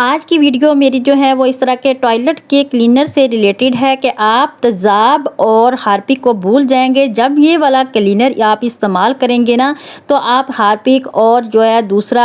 आज की वीडियो मेरी जो है वो इस तरह के टॉयलेट के क्लीनर से रिलेटेड है कि आप तेज़ाब और हार्पिक को भूल जाएंगे। जब ये वाला क्लीनर आप इस्तेमाल करेंगे ना तो आप हार्पिक और जो है दूसरा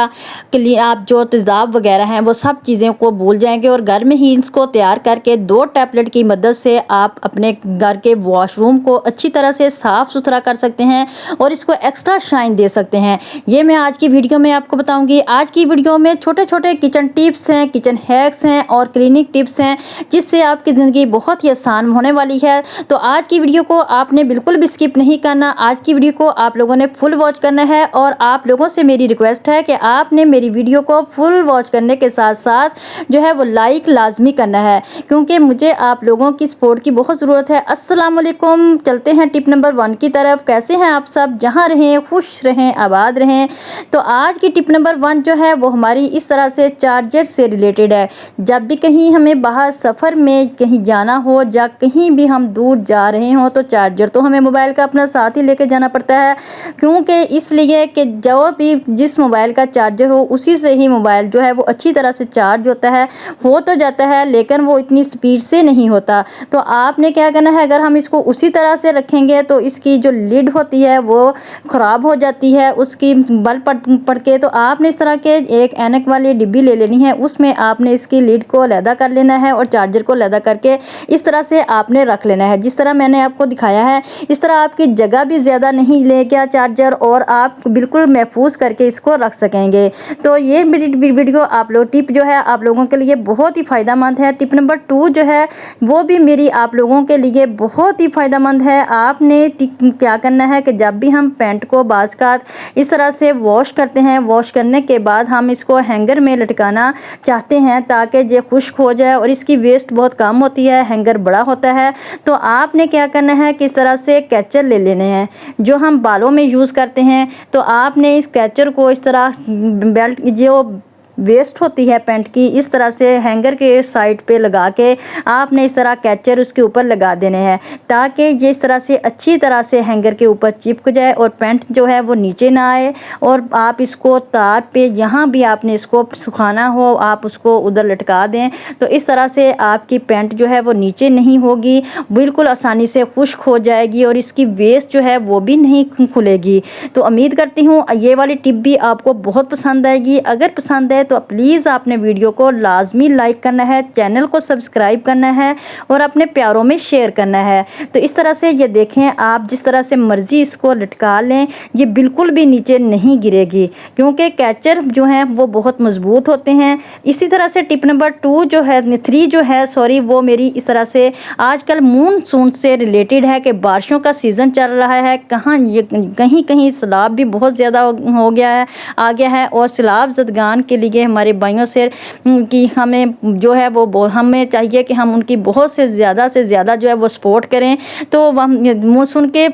आप जो तेज़ाब वगैरह हैं वो सब चीज़ें को भूल जाएंगे और घर में ही इसको तैयार करके 2 टैबलेट की मदद से आप अपने घर के वॉशरूम को अच्छी तरह से साफ़ सुथरा कर सकते हैं और इसको एक्स्ट्रा शाइन दे सकते हैं। ये मैं आज की वीडियो में आपको बताऊँगी। आज की वीडियो में छोटे छोटे किचन टिप्स हैं, किचन हैक्स हैं और क्लीनिंग टिप्स हैं जिससे आपकी ज़िंदगी बहुत ही आसान होने वाली है। तो आज की वीडियो को आपने बिल्कुल भी स्किप नहीं करना। आज की वीडियो को आप लोगों ने फुल वॉच करना है और आप लोगों से मेरी रिक्वेस्ट है कि आपने मेरी वीडियो को फुल वॉच करने के साथ साथ जो है वो लाइक लाजमी करना है क्योंकि मुझे आप लोगों की सपोर्ट की बहुत ज़रूरत है। अस्सलाम वालेकुम। चलते हैं टिप नंबर 1 की तरफ। कैसे हैं आप सब? जहाँ रहें खुश रहें, आबाद रहें। तो आज की टिप नंबर 1 जो है वो हमारी इस तरह से चार्जर से रिलेटेड है। जब भी कहीं हमें बाहर सफ़र में कहीं जाना हो या कहीं भी हम दूर जा रहे हों तो चार्जर तो हमें मोबाइल का अपना साथ ही लेके जाना पड़ता है क्योंकि इसलिए कि जो भी जिस मोबाइल का चार्जर हो उसी से ही मोबाइल जो है वो अच्छी तरह से चार्ज होता है, हो तो जाता है लेकिन वो इतनी स्पीड से नहीं होता। तो आपने क्या करना है, अगर हम इसको उसी तरह से रखेंगे तो इसकी जो लिड होती है वो ख़राब हो जाती है, उसकी बल पड़ के। तो आपने इस तरह के एक ऐनक वाली डिब्बी ले लेनी है, उसमें आपने इसकी लिड को अलहदा कर लेना है और चार्जर को अलहदा करके इस तरह से आपने रख लेना है जिस तरह मैंने आपको दिखाया है। इस तरह आपकी जगह भी ज़्यादा नहीं लेगा चार्जर और आप बिल्कुल महफूज करके इसको रख सकेंगे। तो ये मेरी वीडियो आप लोग टिप जो है आप लोगों के लिए बहुत ही फ़ायदेमंद है। टिप नंबर 2 जो है वो भी मेरी आप लोगों के लिए बहुत ही फ़ायदेमंद है। आपने क्या करना है कि जब भी हम पैंट को बाज़ इस तरह से वॉश करते हैं, वॉश करने के बाद हम इसको हैंगर में लटकाना चाहते हैं ताकि ये खुश्क हो जाए और इसकी वेस्ट बहुत कम होती है, हैंगर बड़ा होता है। तो आपने क्या करना है कि इस तरह से कैचर ले लेने हैं जो हम बालों में यूज़ करते हैं। तो आपने इस कैचर को इस तरह बेल्ट जो वेस्ट होती है पैंट की इस तरह से हैंगर के साइड पे लगा के आपने इस तरह कैचर उसके ऊपर लगा देने हैं ताकि ये इस तरह से अच्छी तरह से हैंगर के ऊपर चिपक जाए और पैंट जो है वो नीचे ना आए। और आप इसको तार पे यहाँ भी आपने इसको सुखाना हो आप उसको उधर लटका दें तो इस तरह से आपकी पैंट जो है वो नीचे नहीं होगी, बिल्कुल आसानी से खुश्क हो जाएगी और इसकी वेस्ट जो है वो भी नहीं खुलेगी। तो उम्मीद करती हूँ ये वाली टिप भी आपको बहुत पसंद आएगी। अगर पसंद है तो प्लीज़ आपने वीडियो को लाजमी लाइक करना है, चैनल को सब्सक्राइब करना है और अपने प्यारों में शेयर करना है। तो इस तरह से ये देखें, आप जिस तरह से मर्ज़ी इसको लटका लें ये बिल्कुल भी नीचे नहीं गिरेगी क्योंकि कैचर जो हैं वो बहुत मज़बूत होते हैं। इसी तरह से टिप नंबर 2 जो है 3 जो है सॉरी वो मेरी इस तरह से आजकल मूनसून से रिलेटेड है कि बारिशों का सीज़न चल रहा है। कहीं कहीं सैलाब भी बहुत ज़्यादा हो गया है, आ गया है और सैलाब ज़दगान के लिए हमारे भाइयों से कि हमें जो है वो हमें चाहिए कि हम उनकी बहुत से ज़्यादा जो है वो सपोर्ट करें। तो मानसून के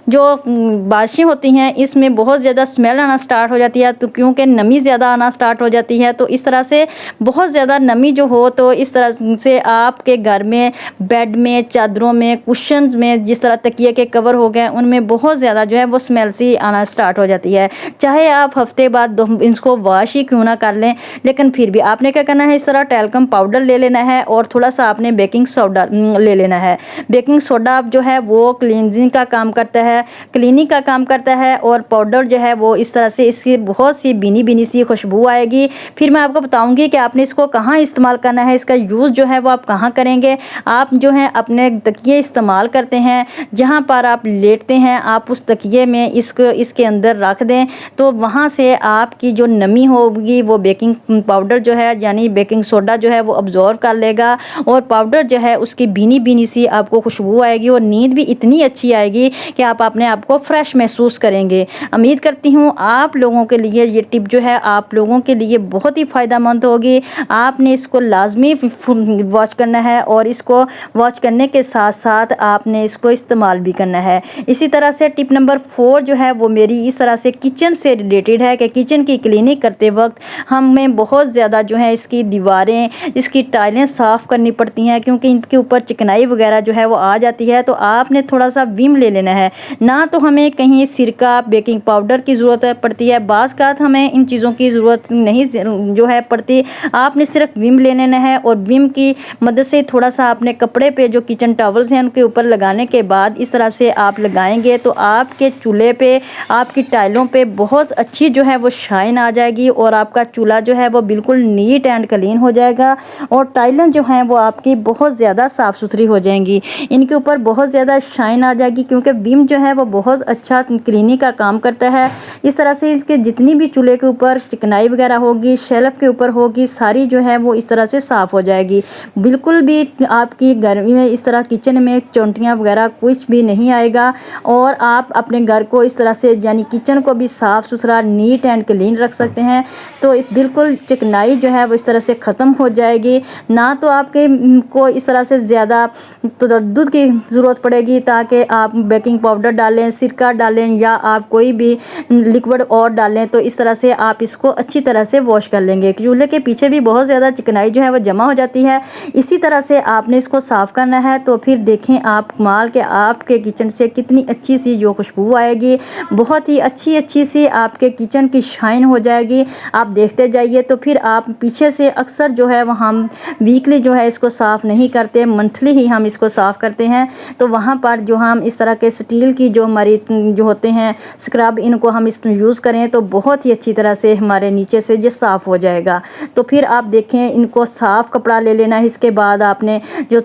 जो बारिशें होती हैं इसमें बहुत ज़्यादा स्मेल आना स्टार्ट हो जाती है तो क्योंकि नमी ज़्यादा आना स्टार्ट हो जाती है। तो इस तरह से बहुत ज़्यादा नमी जो हो तो इस तरह से आपके घर में बेड में, चादरों में, कुशन में जिस तरह तकिए के कवर हो गए उनमें बहुत ज़्यादा जो है वो स्मेल सी आना स्टार्ट हो जाती है। चाहे आप हफ्ते बाद इसको वॉश ही क्यों ना कर लें लेकिन फिर भी आपने क्या करना है, इस तरह टैल्कम पाउडर ले लेना है और थोड़ा सा आपने बेकिंग सोडा ले लेना है। बेकिंग सोडा जो है वो क्लींजिंग का काम करता है, क्लीनिंग का काम करता है और पाउडर जो है वो इस तरह से इसकी बहुत सी बीनी सी खुशबू आएगी। फिर मैं आपको बताऊंगी कि आपने इसको कहाँ इस्तेमाल करना है, इसका यूज़ जो है वो आप कहाँ करेंगे। आप जो है अपने तकिए इस्तेमाल करते हैं, जहाँ पर आप लेटते हैं आप उस तकिए में इसके अंदर रख दें तो वहाँ से आपकी जो नमी होगी वो बेकिंग पाउडर जो है यानी बेकिंग सोडा जो है वो अब्जॉर्व कर लेगा और पाउडर जो है उसकी बीनी सी आपको खुशबू आएगी और नींद भी इतनी अच्छी आएगी कि आप अपने आप को फ्रेश महसूस करेंगे। उम्मीद करती हूँ आप लोगों के लिए ये टिप जो है आप लोगों के लिए बहुत ही फ़ायदेमंद होगी। आपने इसको लाजमी वॉच करना है और इसको वॉच करने के साथ साथ आपने इसको इस्तेमाल भी करना है। इसी तरह से टिप नंबर 4 जो है वो मेरी इस तरह से किचन से रिलेटेड है कि किचन की क्लीनिंग करते वक्त हमें बहुत ज़्यादा जो है इसकी दीवारें, इसकी टाइलें साफ़ करनी पड़ती हैं क्योंकि इनके ऊपर चिकनाई वगैरह जो है वो आ जाती है। तो आपने थोड़ा सा विम ले लेना है। ना तो हमें कहीं सिरका बेकिंग पाउडर की ज़रूरत पड़ती है, बाज़ का हमें इन चीज़ों की ज़रूरत नहीं जो है पड़ती। आपने सिर्फ विम ले लेना है और विम की मदद से थोड़ा सा अपने कपड़े पे जो किचन टॉवल्स हैं उनके ऊपर लगाने के बाद इस तरह से आप लगाएंगे तो आपके चूल्हे पे, आपकी टाइलों पे बहुत अच्छी जो है वो शाइन आ जाएगी और आपका चूल्हा जो है वो बिल्कुल नीट एंड क्लीन हो जाएगा और टाइलें जो हैं वो आपकी बहुत ज़्यादा साफ़ सुथरी हो जाएंगी। इनके ऊपर बहुत ज़्यादा शाइन आ जाएगी क्योंकि विम जो है वो बहुत अच्छा क्लीनिंग का काम करता है। इस तरह से इसके जितनी भी चूल्हे के ऊपर चिकनाई वगैरह होगी, शेल्फ के ऊपर होगी, सारी जो है वो इस तरह से साफ़ हो जाएगी। बिल्कुल भी आपकी गर्मी में इस तरह किचन में चोंटियाँ वगैरह कुछ भी नहीं आएगा और आप अपने घर को इस तरह से यानी किचन को भी साफ़ सुथरा नीट एंड क्लीन रख सकते हैं। तो बिल्कुल चिकनाई जो है वो इस तरह से ख़त्म हो जाएगी। ना तो आपके को इस तरह से ज़्यादा तदद्दुद की ज़रूरत पड़ेगी ताकि आप बेकिंग पाउडर डालें, सिरका डालें या आप कोई भी लिक्विड और डालें, तो इस तरह से आप इसको अच्छी तरह से वॉश कर लेंगे। चूल्हे के पीछे भी बहुत ज़्यादा चिकनाई जो है वो जमा हो जाती है, इसी तरह से आपने इसको साफ़ करना है। तो फिर देखें आप कमाल के आपके किचन से कितनी अच्छी सी जो खुशबू आएगी, बहुत ही अच्छी सी आपके किचन की शाइन हो जाएगी। आप देखते जाइए। तो फिर आप पीछे से अक्सर जो है वो हम वीकली जो है इसको साफ़ नहीं करते, मंथली ही हम इसको साफ़ करते हैं। तो वहाँ पर जो हम इस तरह के स्टील की जो हमारी जो होते हैं स्क्रब, इनको हम इस यूज़ करें तो बहुत ही अच्छी तरह से हमारे नीचे से ये साफ़ हो जाएगा। तो फिर आप देखें, इनको साफ़ कपड़ा ले लेना है। इसके बाद आपने जो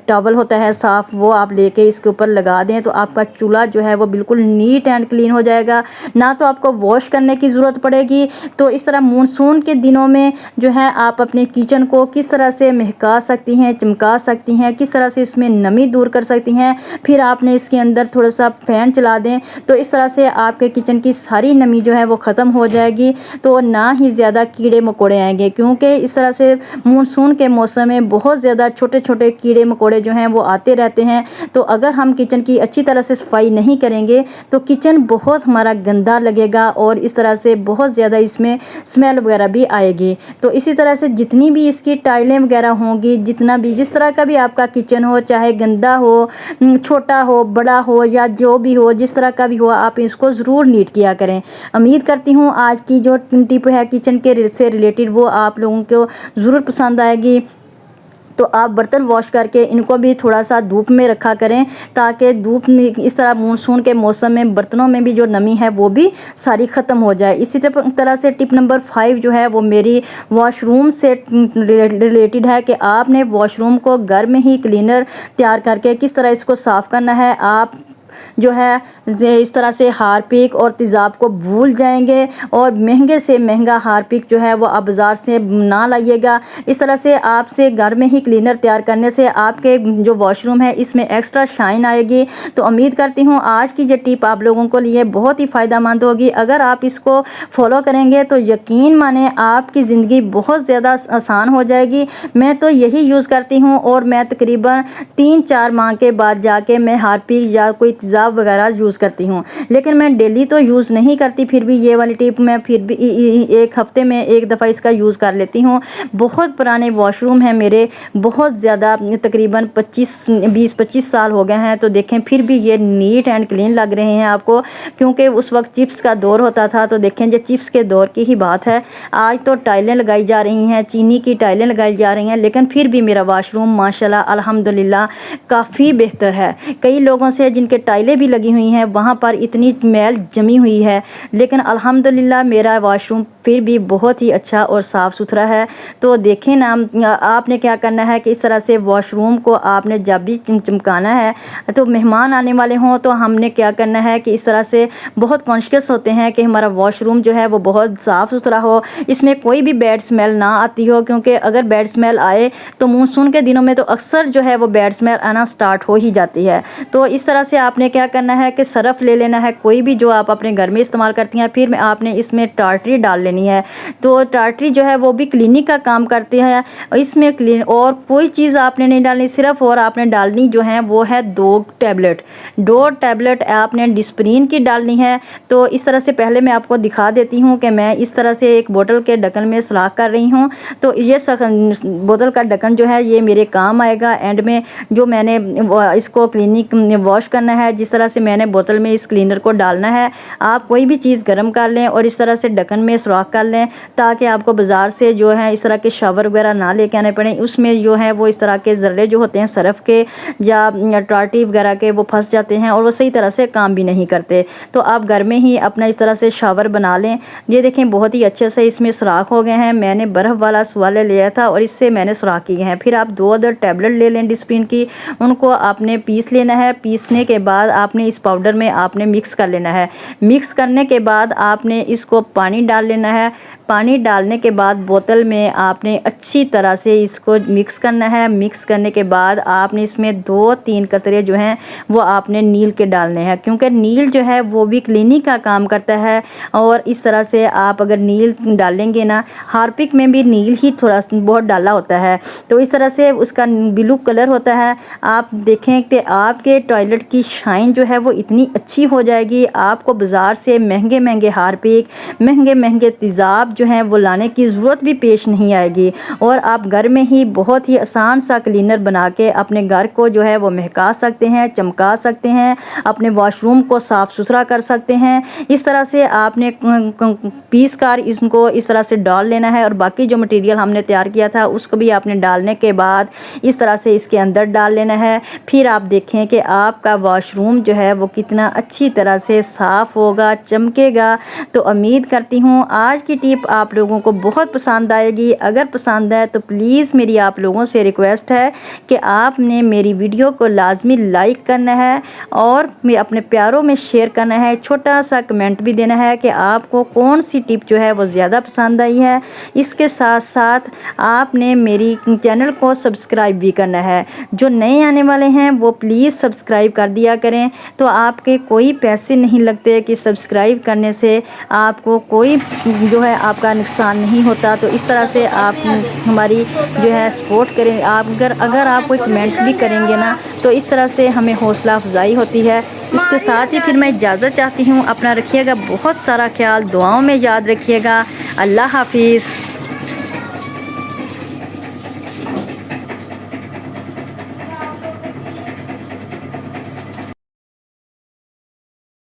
टॉवल होता है साफ़, वो आप लेके इसके ऊपर लगा दें तो आपका चूल्हा जो है वो बिल्कुल नीट एंड क्लीन हो जाएगा। ना तो आपको वॉश करने की ज़रूरत पड़ेगी। तो इस तरह मानसून के दिनों में जो है आप अपने किचन को किस तरह से महका सकती हैं, चमका सकती हैं, किस तरह से इसमें नमी दूर कर सकती हैं। फिर आपने इसके अंदर थोड़ा सा फ़ैन चला दें तो इस तरह से आपके किचन की सारी नमी जो है वो ख़त्म हो जाएगी। तो ना ही ज़्यादा कीड़े मकोड़े आएंगे क्योंकि इस तरह से मानसून के मौसम में बहुत ज़्यादा छोटे छोटे कीड़े मकोड़े जो हैं वो आते रहते हैं। तो अगर हम किचन की अच्छी तरह से सफाई नहीं करेंगे तो किचन बहुत हमारा गंदा लगेगा और इस तरह से बहुत ज़्यादा इसमें स्मेल वगैरह भी आएगी। तो इसी तरह से जितनी भी इसकी टाइलें वगैरह होंगी, जितना भी जिस तरह का भी आपका किचन हो, चाहे गंदा हो, छोटा हो, बड़ा हो या जो भी हो, जिस तरह का भी हो, आप इसको ज़रूर नीट किया करें। उम्मीद करती हूँ आज की जो टिप है किचन के से रिलेटेड वो आप लोगों को ज़रूर पसंद आएगी। तो आप बर्तन वॉश करके इनको भी थोड़ा सा धूप में रखा करें ताकि धूप में इस तरह मानसून के मौसम में बर्तनों में भी जो नमी है वो भी सारी ख़त्म हो जाए। इसी तरह से टिप नंबर 5 जो है वो मेरी वॉशरूम से रिलेटेड है कि आपने वॉशरूम को घर में ही क्लीनर तैयार करके किस तरह इसको साफ़ करना है। आप जो है इस तरह से हारपिक और तेज़ाब को भूल जाएंगे और महंगे से महंगा हारपिक जो है वो आप बाज़ार से ना लाइएगा। इस तरह से आपसे घर में ही क्लीनर तैयार करने से आपके जो वॉशरूम है इसमें एक्स्ट्रा शाइन आएगी। तो उम्मीद करती हूँ आज की ये टिप आप लोगों को लिए बहुत ही फ़ायदेमंद होगी। अगर आप इसको फॉलो करेंगे तो यकीन माने आपकी ज़िंदगी बहुत ज़्यादा आसान हो जाएगी। मैं तो यही यूज़ करती हूँ और मैं तकरीबन 3-4 माह के बाद जाके मैं हारपिक या कोई तेज़ाब वगैरह यूज़ करती हूँ, लेकिन मैं डेली तो यूज़ नहीं करती। फिर भी ये वाली टिप मैं फिर भी एक हफ़्ते में एक दफ़ा इसका यूज़ कर लेती हूँ। बहुत पुराने वॉशरूम हैं मेरे, बहुत ज़्यादा तकरीबन 20-25 साल हो गए हैं। तो देखें फिर भी ये नीट एंड क्लीन लग रहे हैं आपको, क्योंकि उस वक्त चिप्स का दौर होता था। तो देखें जो चिप्स के दौर की ही बात है, आज तो टाइलें लगाई जा रही हैं, चीनी की टाइलें लगाई जा रही हैं, लेकिन फिर भी मेरा वॉशरूम माशाल्लाह अल्हम्दुलिल्लाह काफ़ी बेहतर है। कई लोगों से जिनके टाइलें भी लगी हुई हैं वहाँ पर इतनी मैल जमी हुई है, लेकिन अल्हम्दुलिल्लाह मेरा वॉशरूम फिर भी बहुत ही अच्छा और साफ़ सुथरा है। तो देखें ना, आपने क्या करना है कि इस तरह से वॉशरूम को आपने जब भी चमकाना है तो मेहमान आने वाले हों तो हमने क्या करना है कि इस तरह से बहुत कॉन्शियस होते हैं कि हमारा वॉशरूम जो है वो बहुत साफ़ सुथरा हो, इसमें कोई भी बैड स्मेल ना आती हो। क्योंकि अगर बैड स्मेल आए तो मानसून के दिनों में तो अक्सर जो है वो बैड स्मेल आना स्टार्ट हो ही जाती है। तो इस तरह से आपने क्या करना है कि सरफ़ ले लेना है, कोई भी जो आप अपने घर में इस्तेमाल करती हैं, फिर आपने इसमें टार्टरी डाल लेनी है। तो टार्टरी जो है वो भी क्लीनिंग का काम करती है, इसमें क्लीन और कोई चीज़ आपने नहीं डालनी, सिर्फ और आपने डालनी जो है वो है 2 टैबलेट आपने डिस्प्रिन की डालनी है। तो इस तरह से पहले मैं आपको दिखा देती हूँ कि मैं इस तरह से एक बोतल के ढक्कन में सलाख कर रही हूँ। तो ये बोतल का ढक्कन जो है ये मेरे काम आएगा एंड में, जो मैंने इसको क्लीनिक वॉश करना है है। जिस तरह से मैंने बोतल में इस क्लीनर को डालना है, आप कोई भी चीज़ गर्म कर लें और इस तरह से ढक्कन में सुराख कर लें, ताकि आपको बाज़ार से जो है इस तरह के शावर वगैरह ना लेके आने पड़े। उसमें जो है वो इस तरह के ज़र्रे जो होते हैं सरफ़ के या टार्टी वगैरह के, वो फंस जाते हैं और वो सही तरह से काम भी नहीं करते। तो आप घर में ही अपना इस तरह से शावर बना लें। ये देखें बहुत ही अच्छे से इसमें सुराख हो गए हैं। मैंने बर्फ़ वाला सुवाले लिया था और इससे मैंने सुराख किए हैं। फिर आप 2 अदर टैबलेट ले लें डिस्प्रिन की, उनको आपने पीस लेना है। पीसने के बाद आपने इस पाउडर में आपने मिक्स कर लेना है। मिक्स करने के बाद आपने इसको पानी डाल लेना है। पानी डालने के बाद बोतल में आपने अच्छी तरह से इसको मिक्स करना है। मिक्स करने के बाद आपने इसमें 2-3 कतरे जो हैं वो आपने नील के डालने हैं, क्योंकि नील जो है वो भी क्लीनिंग का काम करता है। और इस तरह से आप अगर नील डालेंगे ना, हार्पिक में भी नील ही थोड़ा बहुत डाला होता है, तो इस तरह से उसका ब्लू कलर होता है। आप देखें कि आपके टॉयलेट की शाइन जो है वो इतनी अच्छी हो जाएगी, आपको बाज़ार से महंगे महंगे हार्पिक, महंगे महंगे तेज़ाब जो हैं वो लाने की ज़रूरत भी पेश नहीं आएगी। और आप घर में ही बहुत ही आसान सा क्लीनर बना के अपने घर को जो है वो महका सकते हैं, चमका सकते हैं, अपने वॉशरूम को साफ़ सुथरा कर सकते हैं। इस तरह से आपने पीस कर इसको इस तरह से डाल लेना है। और बाकी जो मटेरियल हमने तैयार किया था उसको भी आपने डालने के बाद इस तरह से इसके अंदर डाल लेना है। फिर आप देखें कि आपका वॉशरूम जो है वो कितना अच्छी तरह से साफ़ होगा, चमकेगा। तो उम्मीद करती हूँ आज की टिप आप लोगों को बहुत पसंद आएगी। अगर पसंद आए तो प्लीज़ मेरी आप लोगों से रिक्वेस्ट है कि आपने मेरी वीडियो को लाजमी लाइक करना है और अपने प्यारों में शेयर करना है। छोटा सा कमेंट भी देना है कि आपको कौन सी टिप जो है वो ज़्यादा पसंद आई है। इसके साथ साथ आपने मेरी चैनल को सब्सक्राइब भी करना है। जो नए आने वाले हैं वो प्लीज़ सब्सक्राइब कर दिया करें, तो आपके कोई पैसे नहीं लगते कि सब्सक्राइब करने से आपको कोई जो है आपका नुकसान नहीं होता। तो इस तरह से आप हमारी जो है सपोर्ट करें। आप अगर आप कोई कमेंट भी करेंगे ना, तो इस तरह से हमें हौसला अफजाई होती है। इसके साथ ही फिर मैं इजाज़त चाहती हूँ। अपना रखिएगा बहुत सारा ख्याल, दुआओं में याद रखिएगा। अल्लाह हाफिज़।